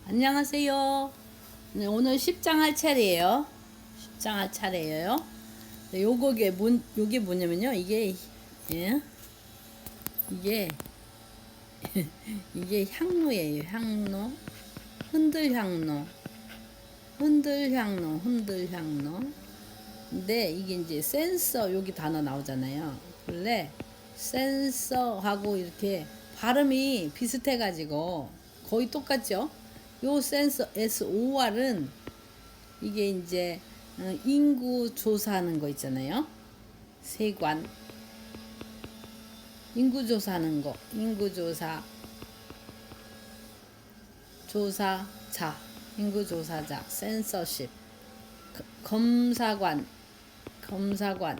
안녕하세요. 네, 오늘 10장 할 차례예요. 10장 할 차례예요. 네, 요게 뭐냐면요. 예? 이게, 이게 향로예요. 향로. 흔들향로. 흔들향로. 근데 이게 이제 센서, 여기 단어 나오잖아요. 원래 센서하고 이렇게 발음이 비슷해가지고 거의 똑같죠? 요 센서 SOR은 이게 이제 인구 조사하는 거 있잖아요. 세관 인구 조사하는 거, 조사자, 인구 조사자, 센서십, 검사관,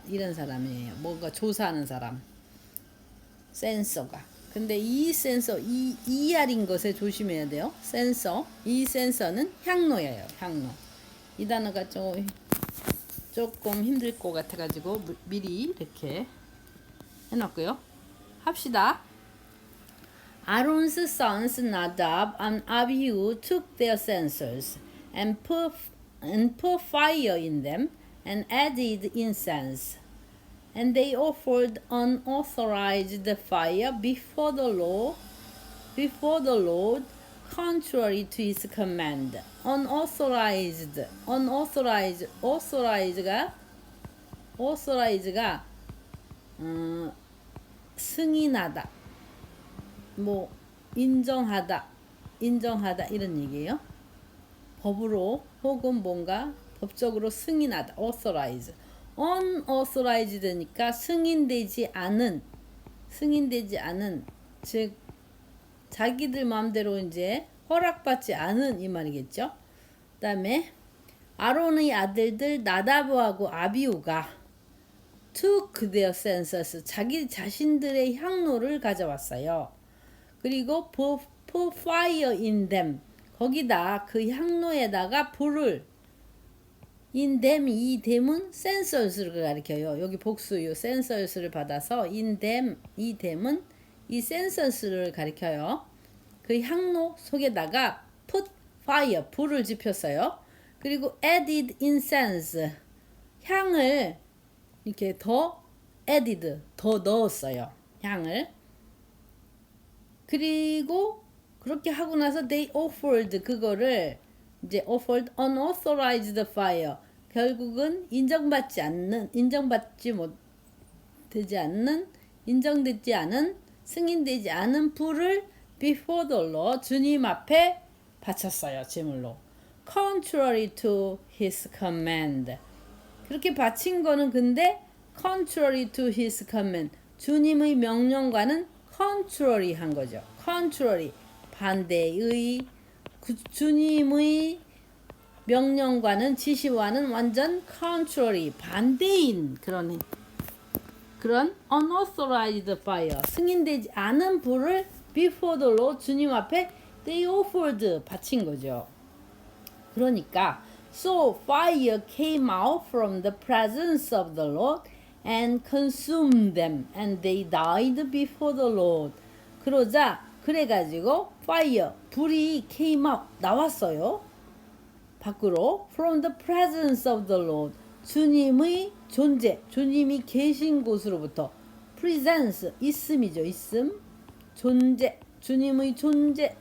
이런 사람이에요. 뭔가 조사하는 사람, 센서가. 근데 이 센서, ER인 것에 조심해야 돼요. 센서, 이 센서는 향로예요. 향로. 이 단어가 조금 힘들 것 같아가지고 미리 이렇게 해놨고요. 합시다. Aaron's sons Nadab and Abihu took their censers and put fire in them and added incense. And they offered unauthorized fire before the Lord, contrary to his command. authorize가 승인하다, 뭐 인정하다 이런 얘기예요. 법으로 혹은 뭔가 법적으로 승인하다. unauthorized니까 승인되지 않은, 즉 자기들 마음대로 이제 허락받지 않은 이 말이겠죠. 그 다음에 아론의 아들들 나다브하고 아비우가 took their census, 자기 자신들의 향로를 가져왔어요. 그리고 put fire in them, 거기다 그 향로에다가 불을, in them, 이 them은 census를 가리켜요. 여기 복수요. census를 받아서 in them, 이 them은 이 census를 가리켜요. 그 향로 속에다가 put fire, 불을 지폈어요. 그리고 added incense, 향을 이렇게 더 넣었어요. 향을. 그리고 그렇게 하고 나서 they offered, 그거를 이제 offered unauthorized fire, 결국은 인정되지 않은, 승인되지 않은 불을 before the Lord, 주님 앞에 바쳤어요. 제물로. contrary to his command, 그렇게 바친 거는 근데 contrary to his command, 주님의 명령과는 contrary 한 거죠. contrary, 반대의, 주님의 명령과는, 지시와는 완전 contrary, 반대인 그런 unauthorized fire, 승인되지 않은 불을 before the Lord, 주님 앞에 they offered, 바친 거죠. 그러니까 so fire came out from the presence of the Lord and consumed them, and they died before the Lord. 그래가지고 fire, 불이 came out, 나왔어요. 밖으로 from the presence of the Lord, 주님의 존재, 주님이 계신 곳으로부터. presence, 있음이죠. 있음, 존재, 주님의 존재,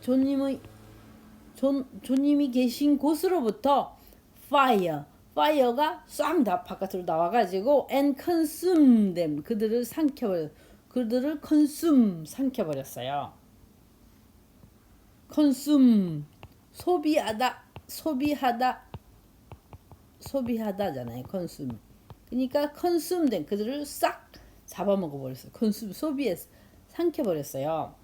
주님이 계신 곳으로부터 fire가 싹 바깥으로 나와가지고 and consume them, 그들을 삼켜버렸어요. consume, 소비하다잖아요. consume. 그러니까 consume them, 그들을 싹 잡아먹어버렸어요. consume, 삼켜버렸어요.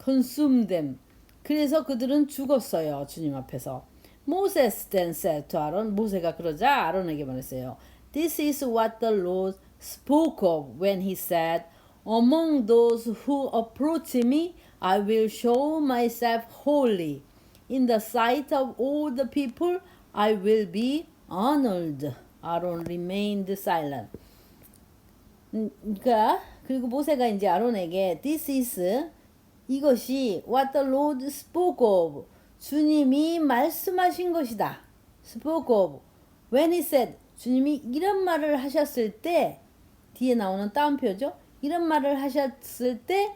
consume them. 그래서 그들은 죽었어요. 주님 앞에서. Moses then said to Aaron, 모세가 그러자 아론에게 말했어요. This is what the Lord spoke of when he said, Among those who approach me, I will show myself holy. In the sight of all the people, I will be honored. Aaron remained silent. 그리고 모세가 이제 아론에게 This is, 이것이 what the Lord spoke of, 주님이 말씀하신 것이다. spoke of. When he said, 주님이 이런 말을 하셨을 때, 뒤에 나오는 따옴표죠. 이런 말을 하셨을 때,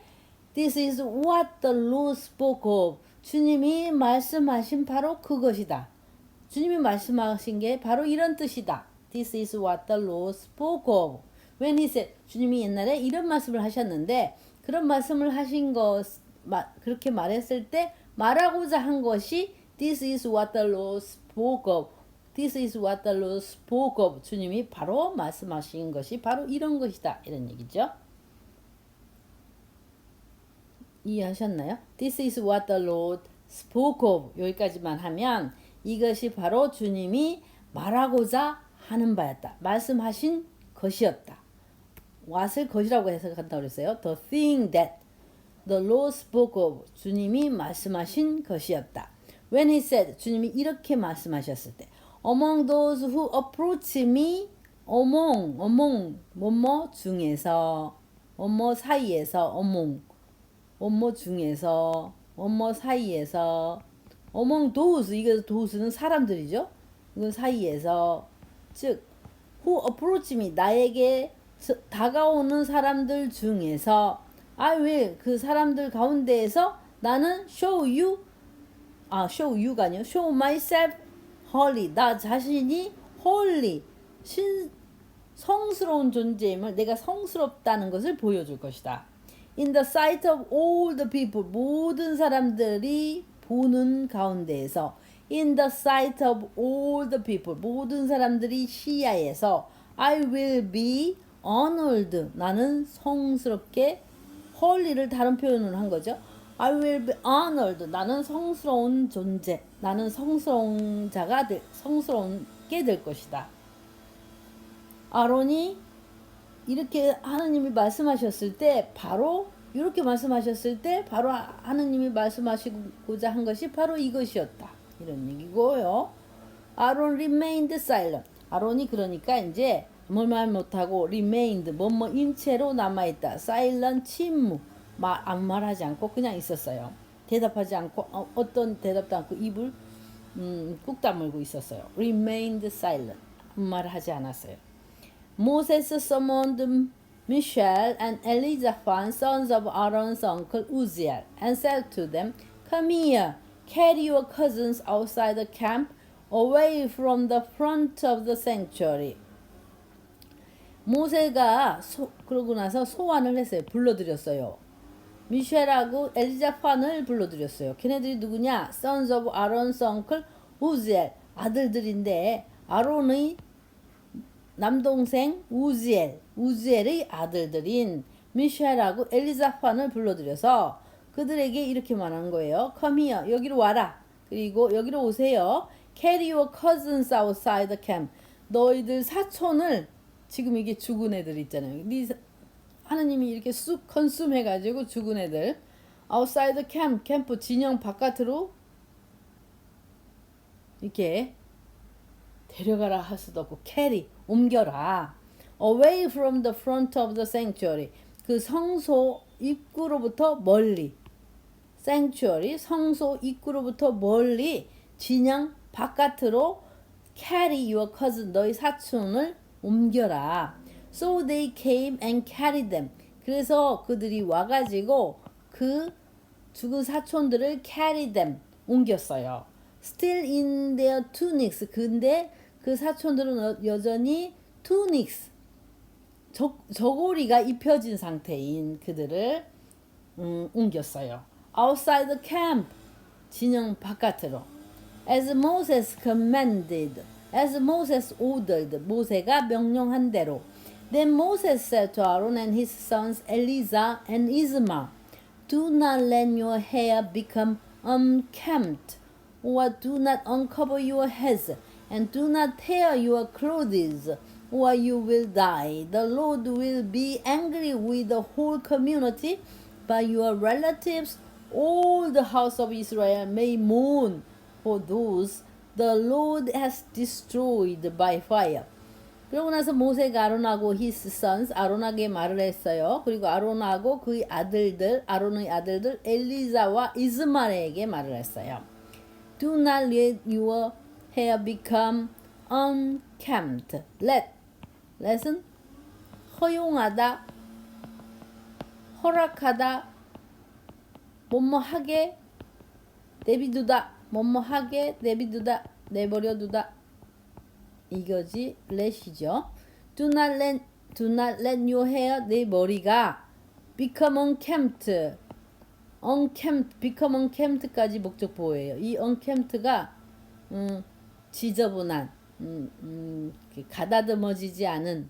this is what the Lord spoke of. 주님이 말씀하신 바로 그것이다. 주님이 말씀하신 게 바로 이런 뜻이다. This is what the Lord spoke of. When he said, 주님이 옛날에 이런 말씀을 하셨는데, 그런 말씀을 하신 것, 그렇게 말했을 때 말하고자 한 것이 This is what the Lord spoke of. This is what the Lord spoke of. 주님이 바로 말씀하신 것이 바로 이런 것이다. 이런 얘기죠. 이해하셨나요? This is what the Lord spoke of. 여기까지만 하면 이것이 바로 주님이 말하고자 하는 바였다. 말씀하신 것이었다. what을 것이라고 해석한다고 그랬어요. The thing that the Lord spoke of. 주님이 말씀하신 것이었다. When he said, 주님이 이렇게 말씀하셨을 때, among those who approach me, among 뭐뭐 중에서, 뭐뭐 사이에서, 뭐뭐 중에서, 뭐뭐 사이에서, among those, 이거 those는 사람들이죠. 이건 사이에서, 즉 who approach me, 나에게 다가오는 사람들 중에서 I will, 그 사람들 가운데에서 나는 show you가 아니요, show myself holy, 나 자신이 holy, 성스러운 존재임을, 내가 성스럽다는 것을 보여줄 것이다. In the sight of all the people, 모든 사람들이 보는 가운데에서, in the sight of all the people, 모든 사람들이 시야에서 I will be honored, 나는 성스럽게, holy를 다른 표현으로 한 거죠. I will be honored, 나는 성스러운 존재, 나는 성스러운 자가 성스럽게 될 것이다. 아론이 이렇게 하느님이 말씀하셨을 때 바로 이렇게 말씀하셨을 때 바로 하느님이 말씀하시고자 한 것이 바로 이것이었다. 이런 얘기고요. 아론 remained silent. 아론이 그러니까 이제 뭘 말 못하고 remained 뭐뭐인 채로 남아있다. silent 침묵. 아무 말하지 않고 그냥 있었어요. 대답하지 않고 어떤 대답도 않고 입을 꾹 다물고 있었어요. remained silent. 아무 말 하지 않았어요. Moses summoned Mishael and Elizaphan, sons of Aaron's uncle Uzziel, and said to them, Come here, carry your cousins outside the camp, away from the front of the sanctuary. 모세가 그러고 나서 소환을 했어요. 불러들였어요. 미셸하고 엘리자판을 불러들였어요. 걔네들이 누구냐? Sons of Aaron's uncle Uzziel, 아들들인데 아론의 남동생 우지엘의 아들들인 미셸하고 엘리자판을 불러들여서 그들에게 이렇게 말한 거예요. Come here, 여기로 와라. 그리고 여기로 오세요. Carry your cousins outside the camp. 너희들 사촌을, 지금 이게 죽은 애들 있잖아요. 하느님이 이렇게 쑥 컨숨 해가지고 죽은 애들 outside the camp, 캠프 진영 바깥으로 이렇게 데려가라 할 수도 없고 carry, 옮겨라. Away from the front of the sanctuary, 그 성소 입구로부터 멀리. sanctuary, 성소 입구로부터 멀리 진영 바깥으로 carry your cousin, 너희 사촌을 옮겨라. So they came and carried them. 그래서 그들이 와가지고 그 죽은 사촌들을 carry them, 옮겼어요. Still in their tunics. 근데 그 사촌들은 여전히 tunics, 저고리가 입혀진 상태인 그들을 옮겼어요. Outside the camp, 진영 바깥으로. As Moses commanded, as Moses ordered, 모세가 명령한 대로. Then Moses said to Aaron and his sons Eleazar and Ithamar, Do not let your hair become unkempt, or do not uncover your heads, and do not tear your clothes, or you will die. The Lord will be angry with the whole community, but your relatives, all the house of Israel, may mourn for those the Lord has destroyed by fire. 그러고 나서 모세가 아론하고 his sons, 아론에게 말을 했어요. 그리고 아론하고 그의 아들들, 아론의 아들들 엘리사와 이스마엘에게 말을 했어요. Do not let your hair become unkempt. let은 허용하다, 허락하다, 뭐뭐하게 내비두다, 뭐뭐하게 내비두다, 내버려두다. 이거지 let이죠. Do not let your hair, 내 머리가 become unkempt. become unkempt까지 목적 보호예요. 이 unkempt가 지저분한, 가다듬어지지 않은,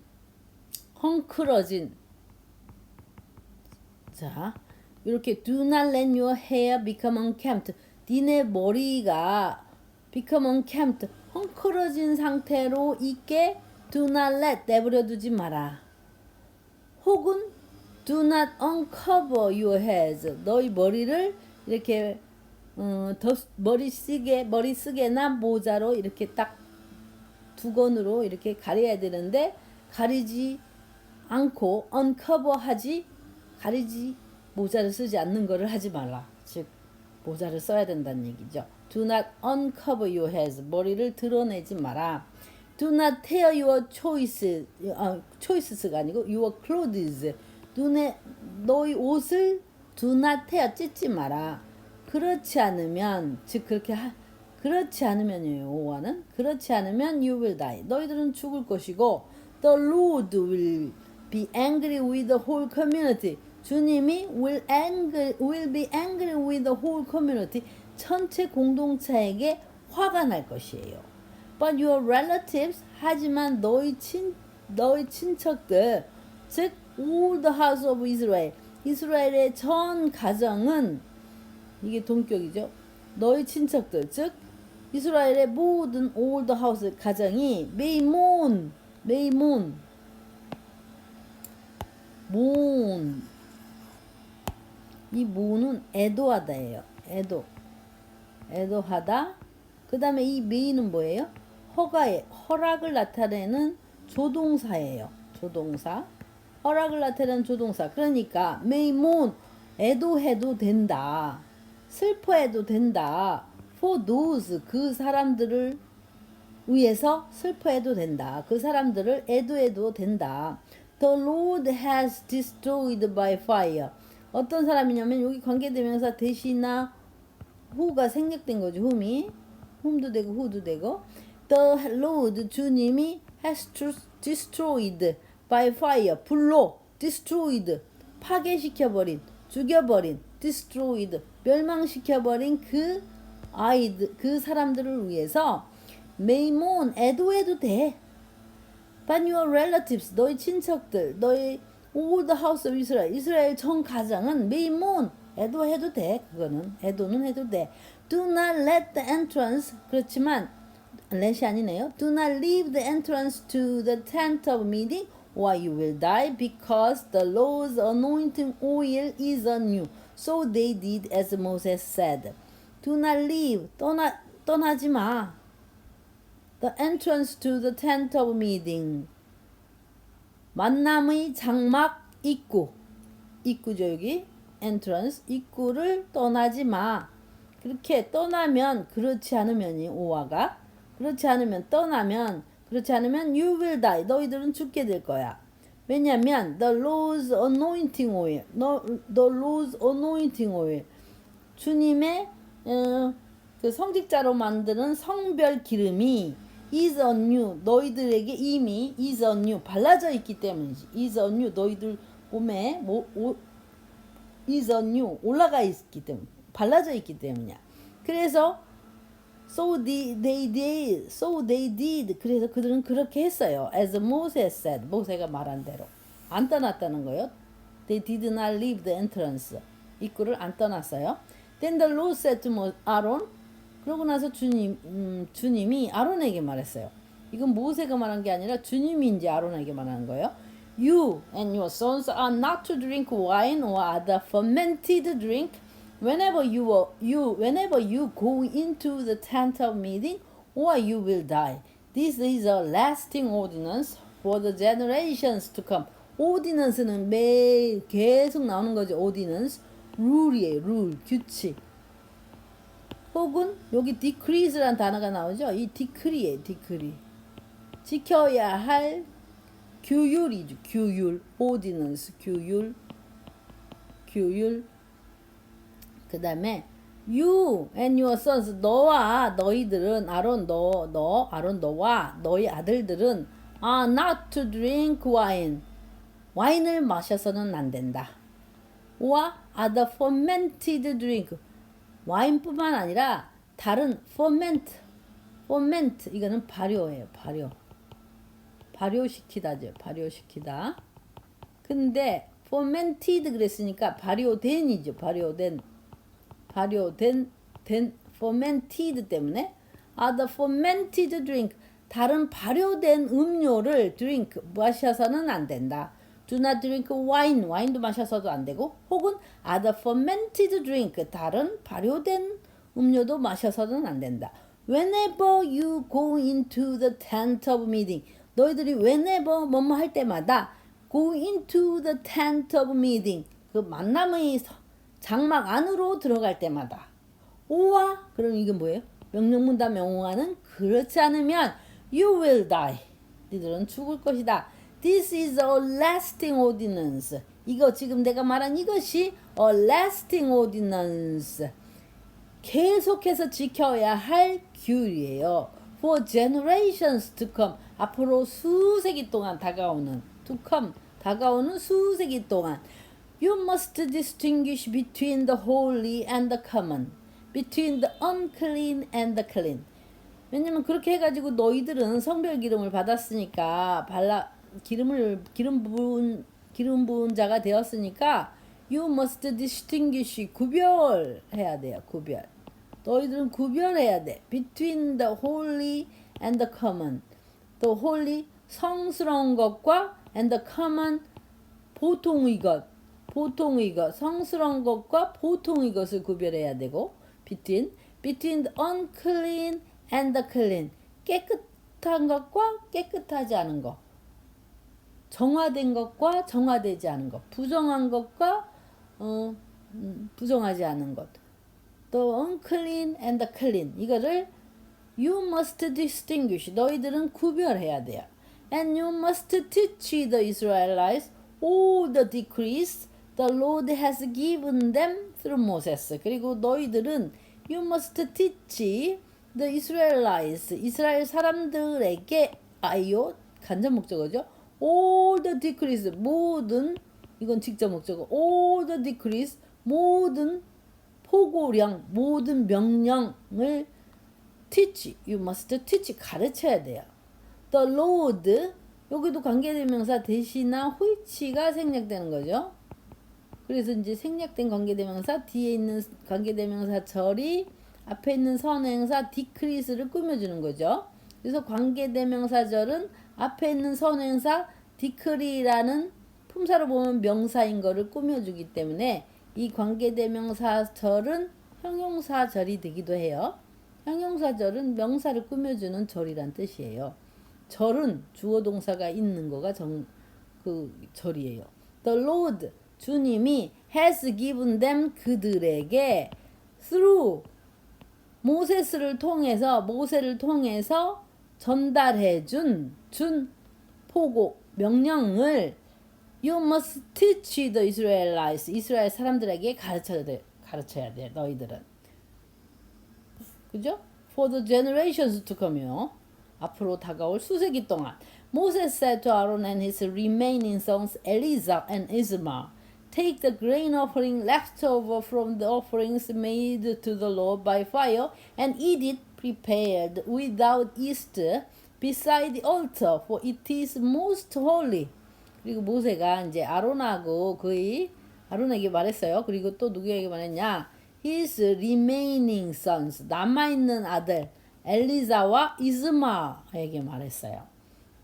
헝클어진. 자, 이렇게 do not let your hair become unkempt. 니네 머리가 become unkempt, 헝클어진 상태로 있게 do not let, 내버려두지 마라. 혹은 do not uncover your heads. 너희 머리를 이렇게 머리쓰개나 모자로 이렇게 딱 두건으로 이렇게 가려야 되는데 가리지 않고 가리지 모자를 쓰지 않는 거를 하지 말라. 즉 모자를 써야 된다는 얘기죠. Do not uncover your heads. 머리를 드러내지 마라. Do not tear your choices가 아니고 your clothes. 너희 옷을 do not tear, 찢지 마라. 그렇지 않으면, 즉 그렇지 않으면이에요. 5화는 그렇지 않으면 you will die. 너희들은 죽을 것이고 the Lord will be angry with the whole community. 주님이 will be angry with the whole community. 전체 공동체에게 화가 날 것이에요. But your relatives, 하지만 너희 친척들, 즉 all the house of Israel, 이스라엘의 전 가정은, 이게 동격이죠. 너희 친척들, 즉 이스라엘의 모든 all the house 가정이 may mourn, 이 mourn은 애도하다예요. 애도하다. 그 다음에 이 may는 뭐예요? 허락을 나타내는 조동사예요. 허락을 나타내는 조동사. 그러니까 may mourn, 애도해도 된다. 슬퍼해도 된다. For those, 그 사람들을 위해서 슬퍼해도 된다. 그 사람들을 애도해도 된다. The Lord has destroyed by fire. 어떤 사람이냐면 여기 관계대명사 대시나 who가 생략된 거죠. whom도 되고 who도 되고. The Lord, 주님이 has destroyed by fire, 불로 destroyed, 파괴시켜버린, 죽여버린, destroyed, 멸망시켜버린 그 사람들을 위해서 may mourn, 애도해도 돼. But your relatives, 너희 친척들, 너희 all the house of Israel, 이스라엘 전 가정은 may mourn, 애도해도 돼. 애도는 해도 돼. Do not let the entrance, 그렇지만 let이 아니네요. Do not leave the entrance to the tent of meeting, or you will die, because the Lord's anointing oil is on you. So they did as Moses said. Do not leave, 떠나지 마. The entrance to the tent of meeting. 만남의 장막 입구죠 여기. entrance, 입구를 떠나지 마. 그렇게 떠나면, 그렇지 않으면이 5화가, 그렇지 않으면 you will die. 너희들은 죽게 될 거야. 왜냐면 the Lord's anointing oil, 주님의 그 성직자로 만드는 성별 기름이 is on you, 너희들에게 이미 is on you, 발라져 있기 때문이지. is on you, 너희들 몸에 is on you, 올라가 있기 때문에, 발라져 있기 때문이야. 그래서 so they did, 그래서 그들은 그렇게 했어요. As Moses said, 모세가 말한 대로 안 떠났다는 거예요. They did not leave the entrance, 입구를 안 떠났어요. Then the Lord said to Aaron, 그러고 나서 주님이 아론에게 말했어요. 이건 모세가 말한 게 아니라 주님이 이제 아론에게 말하는 거예요. You and your sons are not to drink wine or other fermented drink whenever you go into the tent of meeting, or you will die. This is a lasting ordinance for the generations to come. ordinance는 매일 계속 나오는 거죠. ordinance, rule이에요. 규칙. 혹은 여기 decrease라는 단어가 나오죠. 이 decree에 decree. 지켜야 할 규율이죠. 규율. ordinance 규율. 규율. 그 다음에 you and your sons 너와 너희들은 아론 아론 너와 너희 아들들은 are not to drink wine 와인을 마셔서는 안 된다. 와 other fermented drink 와인뿐만 아니라 다른 ferment 이거는 발효예요. 발효시키다죠. 발효시키다. 근데 fermented 그랬으니까 발효된이죠. 발효된 fermented 때문에 other fermented drink 다른 발효된 음료를 drink 마셔서는 안 된다. Do not drink wine 와인도 마셔서도 안 되고 혹은 other fermented drink 다른 발효된 음료도 마셔서는 안 된다. Whenever you go into the tent of meeting 너희들이 whenever 뭐뭐 할 때마다 go into the tent of meeting 그 만남의 장막 안으로 들어갈 때마다 오와 그럼 이게 뭐예요? 명령문답 명령어는 그렇지 않으면 you will die 너희들은 죽을 것이다. This is a lasting ordinance 이거 지금 내가 말한 이것이 a lasting ordinance 계속해서 지켜야 할 규율이에요. For generations to come 앞으로 수세기 동안 다가오는 to come 다가오는 수세기 동안 You must distinguish between the holy and the common, between the unclean and the clean. 왜냐면 그렇게 해가지고 너희들은 성별 기름을 받았으니까 기름 부은 자가 되었으니까 You must distinguish 구별해야 돼요. 구별. 너희들은 구별해야 돼. Between the holy and the common. The holy 성스러운 것과 and the common 보통의 것. 성스러운 것과 보통의 것을 구별해야 되고 between the unclean and the clean 깨끗한 것과 깨끗하지 않은 것 정화된 것과 정화되지 않은 것 부정한 것과 부정하지 않은 것 the unclean and the clean 이거를 you must distinguish 너희들은 구별해야 돼요 and you must teach the Israelites all the decrees The Lord has given them through Moses. 그리고 너희들은 you must teach the Israelites. 이스라엘 사람들에게 아이요 간접 목적어죠. All the decrees 모든 이건 직접 목적어. All the decrees 모든 포고령 모든 명령을 teach. You must teach 가르쳐야 돼요. The Lord 여기도 관계대명사 대시나 which가 생략되는 거죠. 그래서 이제 생략된 관계대명사 뒤에 있는 관계대명사절이 앞에 있는 선행사 decrease를 꾸며주는 거죠. 그래서 관계대명사절은 앞에 있는 선행사 decree라는 품사로 보면 명사인 거를 꾸며주기 때문에 이 관계대명사절은 형용사절이 되기도 해요. 형용사절은 명사를 꾸며주는 절이란 뜻이에요. 절은 주어 동사가 있는 거가 그 절이에요. The Lord 주님이 has given them 그들에게 through 모세를 통해서 전달해 준 포고 명령을 you must teach the Israelites 이스라엘 사람들에게 가르쳐야 돼 너희들은 그죠? For the generations to come요 앞으로 다가올 수세기 동안 Moses said to Aaron and his remaining sons Eleazar and Ithamar Take the grain offering left over from the offerings made to the Lord by fire and eat it prepared without yeast beside the altar for it is most holy. 그리고 모세가 이제 아론에게 말했어요. 그리고 또 누구에게 말했냐? His remaining sons 남아있는 아들 엘리사와 이스마에게 말했어요.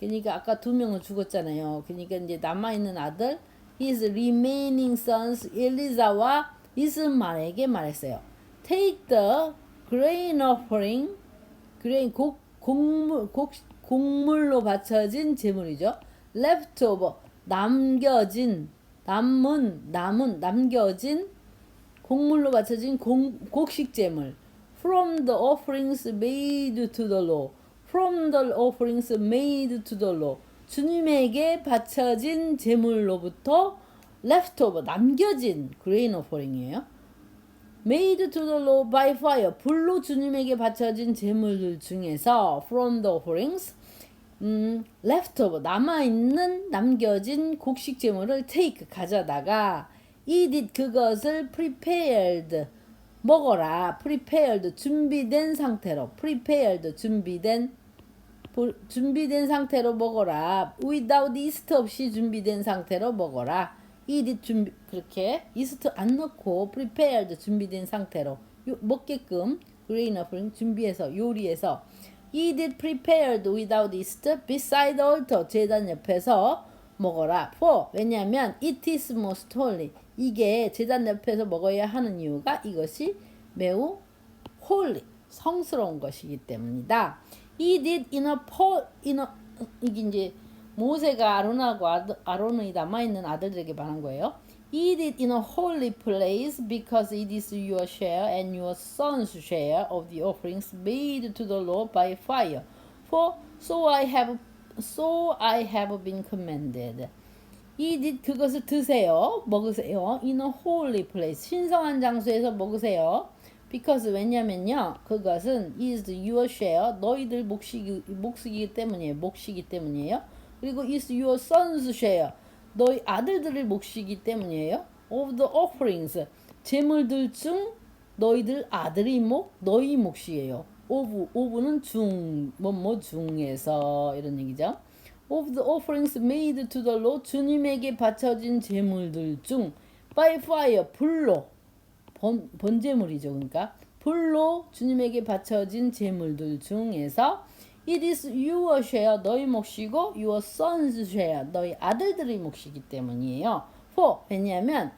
그러니까 아까 2명은 죽었잖아요. 그러니까 이제 남아있는 아들 His remaining sons 엘리사와 이스마에게 말했어요. Take the grain offering, 곡물로 바쳐진 제물이죠. Leftover, 남겨진 곡물로 바쳐진 곡식 제물. from the offerings made to the Lord. From the offerings made to the Lord. 주님에게 바쳐진 제물로부터 leftover, 남겨진 grain offering이에요. Made to the Lord by fire. 불로 주님에게 바쳐진 제물들 중에서 from the offerings leftover, 남아있는 남겨진 곡식 제물을 take, 가져다가 eat it, 그것을 prepared, 먹어라. prepared, 준비된 상태로. prepared, 준비된 상태로 먹어라. without yeast, 없이 준비된 상태로 먹어라. eat it, 그렇게 yeast 안 넣고 prepared, 준비된 상태로 먹게끔 grain offering, 준비해서, 요리해서 eat it prepared without yeast beside the altar, 제단 옆에서 먹어라. for, 왜냐하면 it is most holy, 이게 제단 옆에서 먹어야 하는 이유가 이것이 매우 holy, 성스러운 것이기 때문이다. eat it in a 이게 이제 모세가 아론하고 아론이 남아있는 아들들에게 말한 거예요. Eat it in a holy place because it is your share and your son's share of the offerings made to the Lord by fire. For so I have been commanded. Eat it, 그것을 드세요, 먹으세요. In a holy place, 신성한 장소에서 먹으세요. Because, 왜냐면요, 그것은 is your share, 너희들 몫이기 때문이에요. 그리고 is your son's share, 너희 아들들의 몫이기 때문이에요. Of the offerings, 제물들 중 너희들 아들의 몫, 너희 몫이에요. of는 중, 중에서, 이런 얘기죠. Of the offerings made to the Lord, 주님에게 바쳐진 제물들 중 by fire, 불로, 번제물이죠. 그러니까 불로 주님에게 바쳐진 제물들 중에서 it is your share, 너희 몫이고 your son's share, 너희 아들들의 몫이기 때문이에요. 왜냐면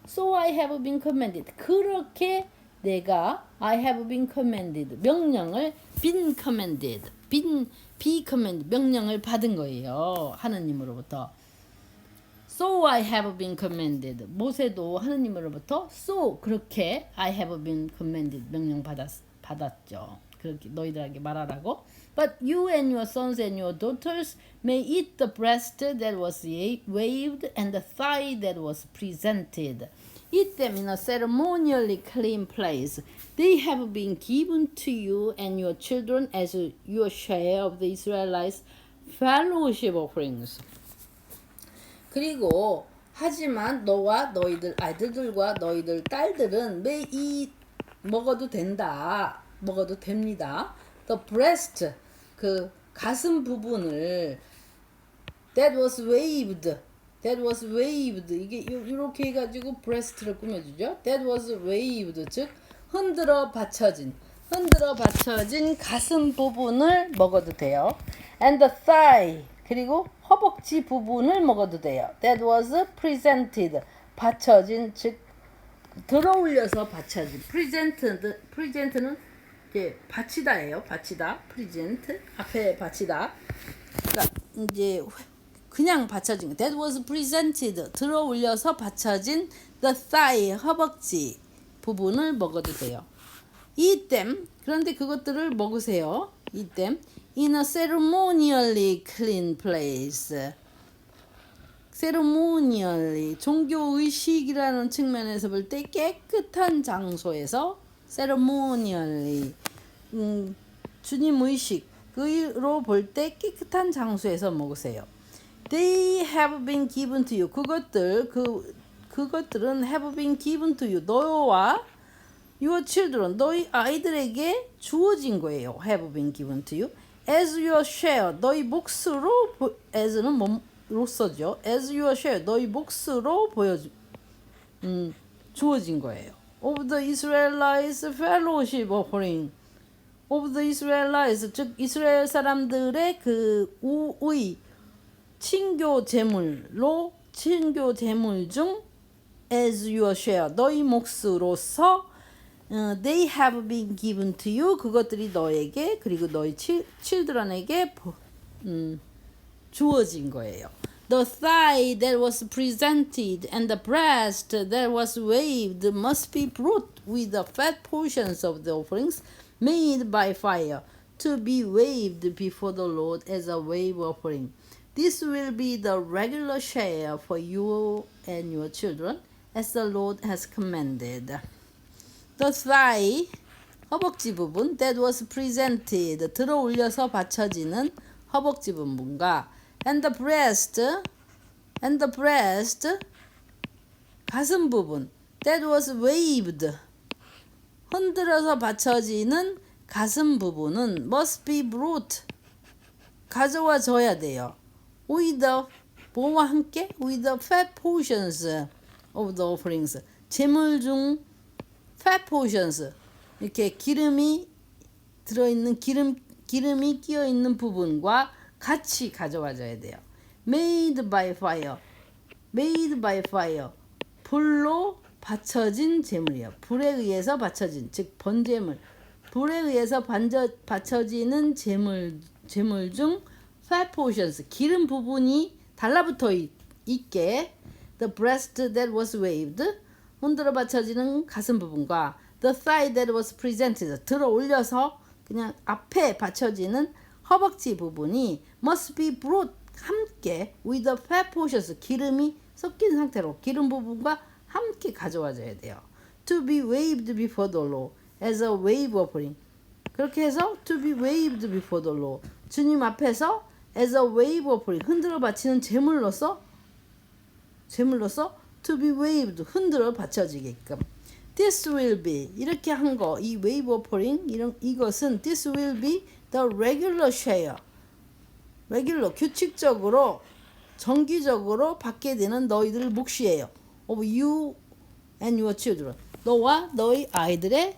so I have been commanded, 그렇게 내가 I have been commanded, 명령을 be commanded, 명령을 받은 거예요. 하느님으로부터. So I have been commanded. 모세도 하느님으로부터 so, 그렇게 I have been commanded, 명령 받았죠. 그렇게 너희들에게 말하라고. But you and your sons and your daughters may eat the breast that was waved and the thigh that was presented. Eat them in a ceremonially clean place. They have been given to you and your children as your share of the Israelites' fellowship offerings. 그리고 하지만 너와 너희들 아들들과 너희들 딸들은 매일 먹어도 됩니다. The breast, 그 가슴 부분을 that was waved, 이게 이렇게 해가지고 breast를 꾸며주죠. That was waved, 즉 흔들어 받쳐진 가슴 부분을 먹어도 돼요. And the thigh, 그리고 허벅지 부분을 먹어도 돼요. That was presented, 받쳐진, 즉 들어올려서 받쳐진. present는 이제 받치다예요. present, 앞에 받치다. 그러니까 이제 그냥 받쳐진 거. That was presented, 들어올려서 받쳐진 the thigh, 허벅지 부분을 먹어도 돼요. Eat them, 그런데 그것들을 먹으세요. Eat them in a ceremonially clean place. ceremonially, 종교의식이라는 측면에서 볼 때 깨끗한 장소에서 ceremonially, 주님 의식으로 볼 때 깨끗한 장소에서 먹으세요. They have been given to you. 그것들은 have been given to you. 너와 your children, 너희 아이들에게 주어진 거예요. have been given to you. as your share, 너희 몫으로, as는 로서죠. as your share, 너희 몫으로 주어진 거예요. of the Israelites fellowship offering. of the Israelites, 즉 이스라엘 사람들의 그 우의 친교 제물 중 as your share, 너희 몫으로서 they have been given to you, 그것들이 너에게 그리고 너희 children에게 주어진 거예요. The thigh that was presented and the breast that was waved must be brought with the fat portions of the offerings made by fire to be waved before the Lord as a wave offering. This will be the regular share for you and your children, as the Lord has commanded. The thigh, 허벅지 부분, that was presented, 들어 올려서 받쳐지는 허벅지 부분과 and the breast, 가슴 부분, that was waved, 흔들어서 받쳐지는 가슴 부분은 must be brought, 가져와져야 돼요. with the, 뭐와 함께? with the fat portions of the offerings, 제물 중 fat portions, 이렇게 기름이 들어있는 기름이 끼어있는 부분과 같이 가져와줘야 돼요. made by fire, 불로 받쳐진 제물이에요. 불에 의해서 받쳐진, 즉 번제물, 불에 의해서 받쳐지는 제물 중 fat portions, 기름 부분이 달라붙어 있게 the breast that was waved, 흔들어 받쳐지는 가슴 부분과 the thigh that was presented, 들어 올려서 그냥 앞에 받쳐지는 허벅지 부분이 must be brought, 함께 with the fat portions, 기름이 섞인 상태로 기름 부분과 함께 가져와줘야 돼요. to be waved before the Lord as a wave offering. 그렇게 해서 to be waved before the Lord, 주님 앞에서 as a wave offering, 흔들어 바치는 제물로서 to be waved, 흔들어 바쳐지게끔. This will be, 이렇게 한 거, 이 wave offering, 이것은 this will be the regular share, 규칙적으로 정기적으로 받게 되는 너희들 몫이에요. of you and your children, 너와 너희 아이들을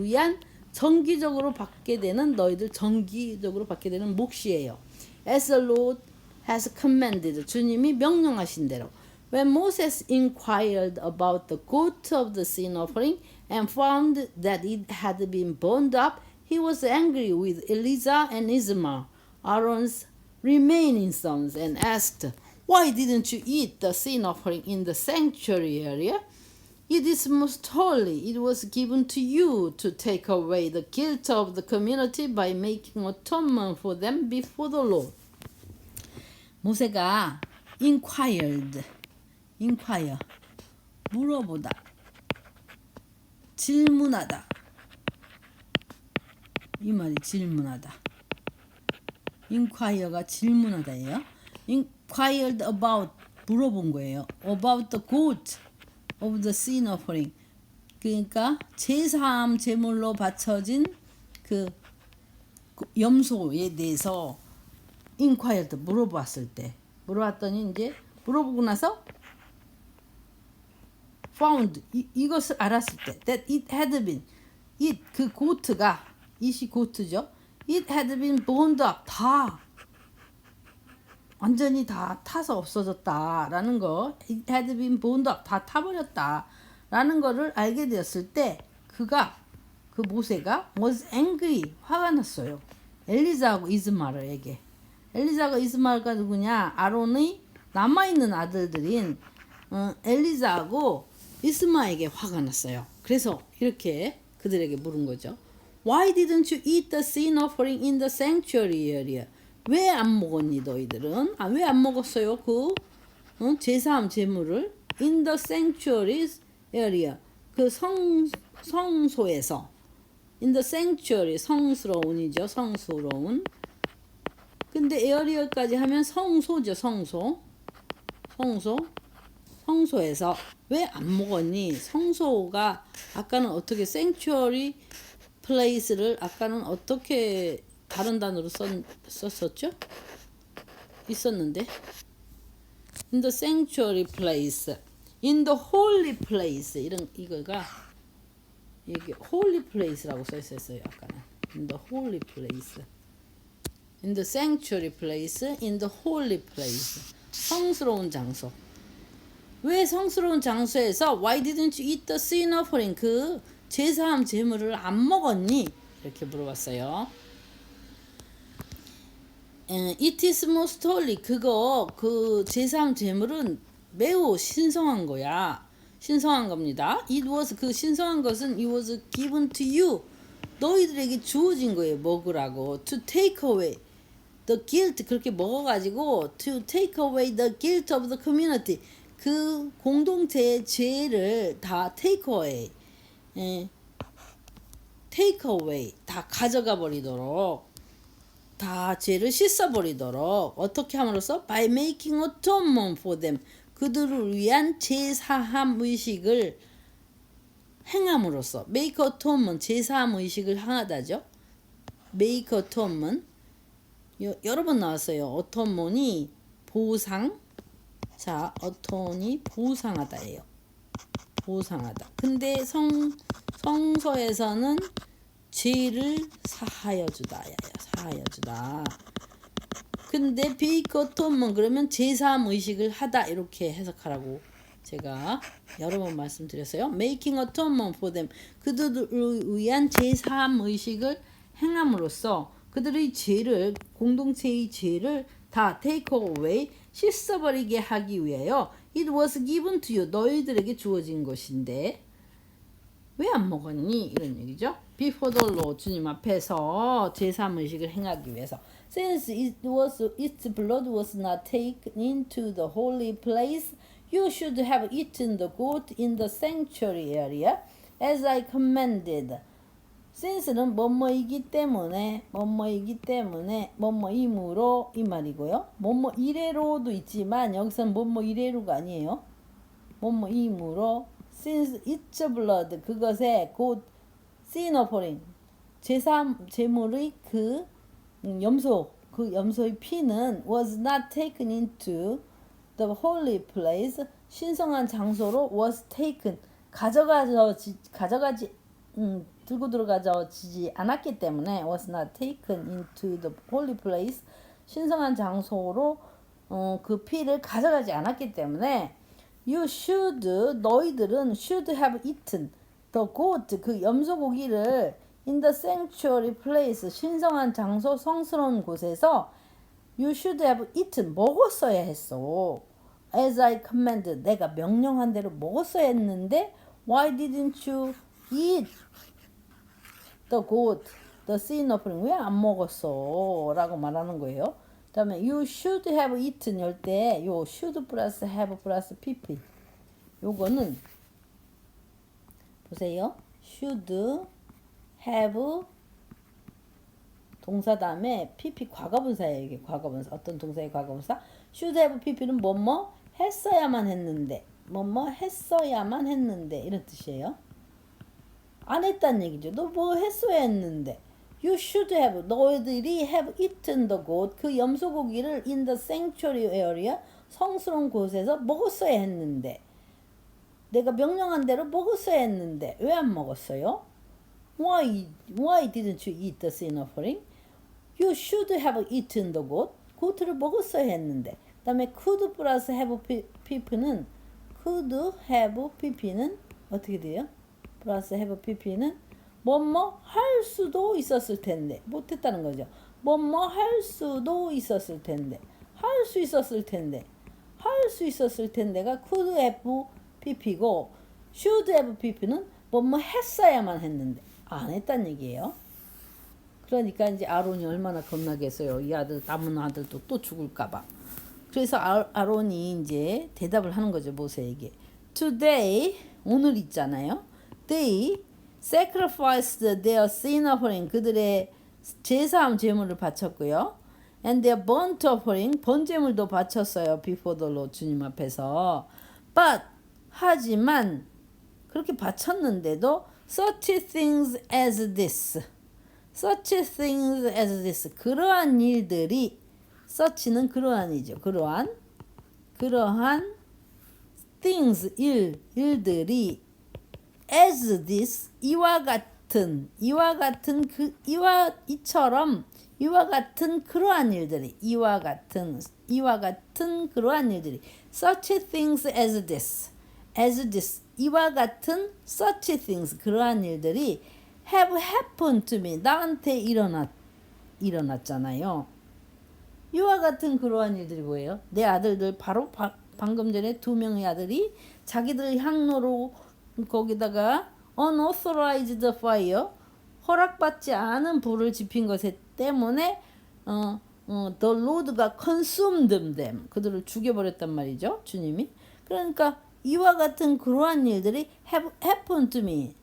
위한 정기적으로 받게 되는 몫이에요. As the Lord has commanded, 주님이 명령하신 대로. When Moses inquired about the goat of the sin offering and found that it had been burned up, he was angry with Eleazar and Ithamar, Aaron's remaining sons, and asked, "Why didn't you eat the sin offering in the sanctuary area? It is most holy. It was given to you to take away the guilt of the community by making atonement for them before the Lord." 모세가 inquire, 물어보다, 질문하다, 이 말이 질문하다. inquire가 질문하다예요. inquired about, 물어본 거예요. about the goat of the sin offering, 그러니까 제사함 제물로 바쳐진 그 염소에 대해서 inquired, 물어봤더니 이제 물어보고 나서 found, 이것을 알았을 때 that it had been, 그 고트가, it이 고트죠. it had been burned up, 완전히 다 타서 없어졌다라는 거, it had been burned up, 다 타버렸다라는 거를 알게 되었을 때 그 모세가 was angry, 화가 났어요. 엘리자하고 이스마엘에게. 엘리자가 이스마엘가 누구냐? 아론의 남아있는 아들들인 엘리자하고 이스마엘에게 화가 났어요. 그래서 이렇게 그들에게 물은 거죠. Why didn't you eat the sin offering in the sanctuary area? 왜 안 먹었니 너희들은? 왜 안 먹었어요? 그 제사함 제물을 in the sanctuary area, 그 성소에서. in the sanctuary, 성스러운이죠. 성스러운. 근데 에어리어까지 하면 성소죠. 성소에서 왜 안 먹었니? 성소가 아까는 어떻게 sanctuary place를 아까는 어떻게 다른 단어로 썼었죠? 있었는데 in the sanctuary place, in the holy place, 이거가 이게 holy place라고 써 있었어요. 아까는 in the holy place, in the sanctuary place, in the holy place, 성스러운 장소. 왜 성스러운 장소에서 why didn't you eat the sin offering, 그 제사함 제물을 안 먹었니? 이렇게 물어봤어요. It is most holy. 그거 그 제사함 제물은 매우 신성한 거야. 신성한 겁니다. It was 그 신성한 것은 it was given to you. 너희들에게 주어진 거예요. 먹으라고. To take away the guilt. 그렇게 먹어가지고 to take away the guilt of the community. 그 공동체의 죄를 다 take away. take away. 다 가져가 버리도록. 다 죄를 씻어버리도록 어떻게 함으로써 by making atonement for them 그들을 위한 제사함 의식을 행함으로써 make atonement 제사함 의식을 하다죠. make atonement 여러 번 나왔어요. atonement이 보상 자 atone이 보상하다예요. 보상하다. 근데 성서에서는 죄를 사하여 주다. 사하여 주다. 근데 베이커톤만 그러면 제사함 의식을 하다 이렇게 해석하라고 제가 여러 번 말씀드렸어요. Making atonement for them 그들을 위한 제사함 의식을 행함으로써 그들의 죄를 공동체의 죄를 다 take away 씻어버리게 하기 위하여 It was given to you 너희들에게 주어진 것인데 왜 안 먹었니? 이런 얘기죠. Before the Lord 주님 앞에서 제사함 의식을 행하기 위해서 Since its blood was not taken into the holy place you should have eaten the goat in the sanctuary area as I commanded. Since는 뭐뭐이기 때문에 뭐뭐임으로 이 말이고요. 뭐뭐 이래로도 있지만 여기서는 뭐뭐 이래로가 아니에요. 뭐뭐임으로 Since its blood 그것의 곧 sin offering 제물의 그 염소의 피는 was not taken into the holy place 신성한 장소로 was taken 들고 들어가지지 않았기 때문에 was not taken into the holy place 신성한 장소로 그 피를 가져가지 않았기 때문에 You should 너희들은 should have eaten the goat 그 염소고기를 in the sanctuary place 신성한 장소 성스러운 곳에서 you should have eaten 먹었어야 했어. As I commanded 내가 명령한 대로 먹었어야 했는데 why didn't you eat the goat the sin offering 왜 안 먹었어? 라고 말하는 거예요. 그 다음에 you should have eaten 열 때 요 should 플러스 have 플러스 pp 요거는 보세요. should have 동사 다음에 pp 과거분사예요. 이게 과거분사. 어떤 동사의 과거분사? should have pp는 뭐뭐 했어야만 했는데 뭐뭐 했어야만 했는데 이런 뜻이에요. 안 했다는 얘기죠. 너 뭐 했어야 했는데 You should have 너희들이 have eaten the goat 그 염소고기를 in the sanctuary area 성스러운 곳에서 먹었어야 했는데 내가 명령한 대로 먹었어야 했는데 왜 안 먹었어요? Why didn't you eat the sin offering? You should have eaten the goat 고트를 먹었어야 했는데 그 다음에 could 플러스 have pp는 could have pp는 어떻게 돼요? 플러스 have pp는 뭐뭐 할 수도 있었을 텐데 못했다는 거죠. 뭐뭐 할 수도 있었을 텐데 할 수 있었을 텐데가 could have pp고 should have pp는 뭐뭐 했어야만 했는데 안 했단 얘기예요. 그러니까 이제 아론이 얼마나 겁나겠어요. 이 아들 남은 아들도 또 죽을까봐. 그래서 아론이 이제 대답을 하는 거죠. 모세에게. Today 오늘 있잖아요. They sacrificed their sin offering 그들의 제사함 제물을 바쳤고요. And their burnt offering 번제물도 바쳤어요. Before the Lord 주님 앞에서. But 하지만 그렇게 바쳤는데도 such things as this 그러한 일들이 such는 그러한이죠. 그러한 things 일들이 as this 이와 같은 그러한 일들이 such things as this 이와 같은 such things 그러한 일들이 have happened to me 나한테 일어났잖아요. 이와 같은 그러한 일들이 뭐예요? 내 아들들 바로 방금 전에 두 명의 아들이 자기들 향로로 거기다가 unauthorized fire 허락받지 않은 불을 지핀 것에 때문에 the Lord가 consumed them 그들을 죽여버렸단 말이죠. 주님이. 그러니까 이와 같은 그러한 일들이 have happened to me.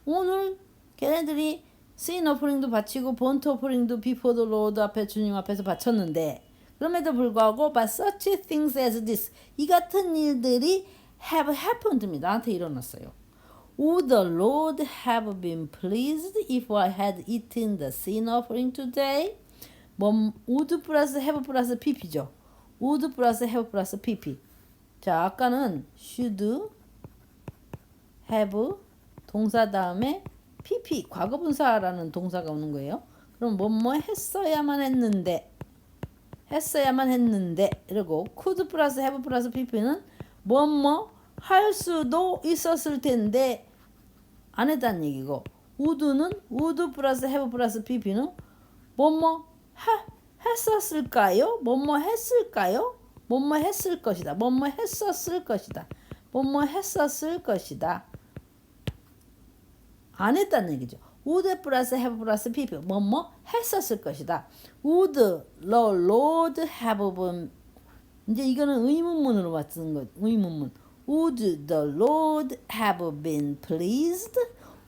오늘 걔네들이 sin offering도 바치고 burnt offering도 before the Lord 앞에 주님 앞에서 바쳤는데 그럼에도 불구하고 but such things as this 이 같은 일들이 have happened to me 나한테 일어났어요. Would the Lord have been pleased if I had eaten the sin offering today? would 플러스 have 플러스 pp죠. would 플러스 have 플러스 pp. 자, 아까는 should have 동사 다음에 pp 과거분사라는 동사가 오는 거예요. 그럼 뭐뭐 했어야만 했는데 이러고 could 플러스 have 플러스 pp는 뭐뭐 할 수도 있었을 텐데 안 했다는 얘기고 would는 would 플러스 have 플러스 pp는 뭐뭐 했었을까요? 뭐뭐 했을까요? 뭐뭐 했을 것이다. 뭐뭐 했었을 것이다. 뭐뭐 했었을 것이다. 안 했다는 얘기죠. would 플러스 have 플러스 pp 뭐뭐 했었을 것이다. would the Lord have been 이제 이거는 의문문으로 맞는 거. 의문문. Would the Lord have been pleased?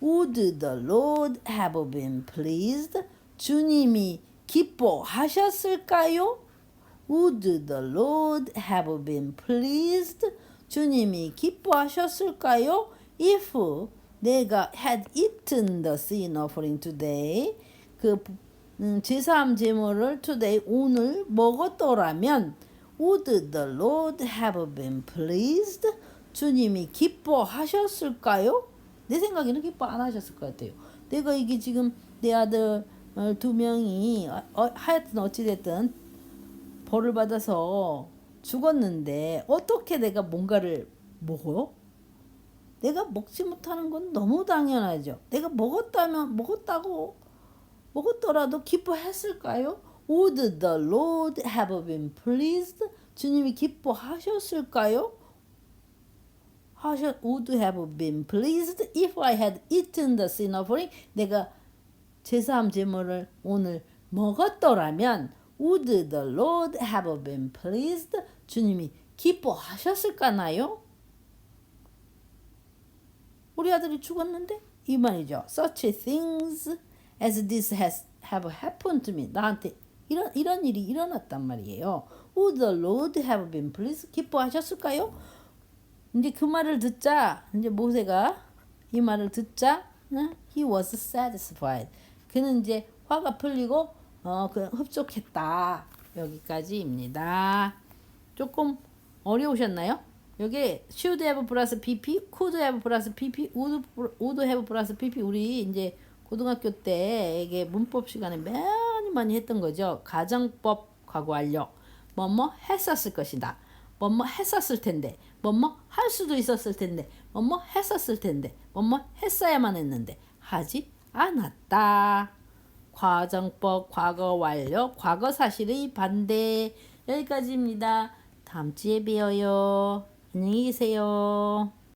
Would the Lord have been pleased? 주님이 기뻐하셨을까요? Would the Lord have been pleased? 주님이 기뻐하셨을까요? If 내가 had eaten the sin offering today, 그 제사함 제물을 today 오늘 먹었더라면, would the Lord have been pleased? 주님이 기뻐하셨을까요? 내 생각에는 기뻐 안 하셨을 것 같아요. 내가 이게 지금 내 아들 두 명이 하여튼 어찌됐든 벌을 받아서 죽었는데 어떻게 내가 뭔가를 먹어요? 내가 먹지 못하는 건 너무 당연하죠. 내가 먹었더라도 기뻐했을까요? Would the Lord have been pleased? 주님이 기뻐하셨을까요? Would have been pleased if I had eaten the sin offering? 내가 제사함 제물을 오늘 먹었더라면 Would the Lord have been pleased? 주님이 기뻐하셨을까나요? 우리 아들이 죽었는데 이 말이죠. Such things as this have happened to me. 나한테 이런 일이 일어났단 말이에요. Would the Lord have been pleased? 기뻐하셨을까요? 이제 그 말을 듣자 이제 모세가 이 말을 듣자 he was satisfied. 그는 이제 화가 풀리고 그 흡족했다. 여기까지입니다. 조금 어려우셨나요? 여기 should have 플러스 pp, could have 플러스 pp, would have 플러스 pp 우리 이제 고등학교 때 이게 문법 시간에 많이 했던 거죠. 가정법 과거 완료. 뭐뭐 했었을 것이다. 뭐뭐 했었을 텐데. 뭐뭐 할 수도 있었을 텐데. 뭐뭐 했었을 텐데. 뭐뭐 했어야만 했는데 하지 않았다. 과정법 과거 완료. 과거 사실의 반대. 여기까지입니다. 다음 주에 봬요. 안녕히 계세요.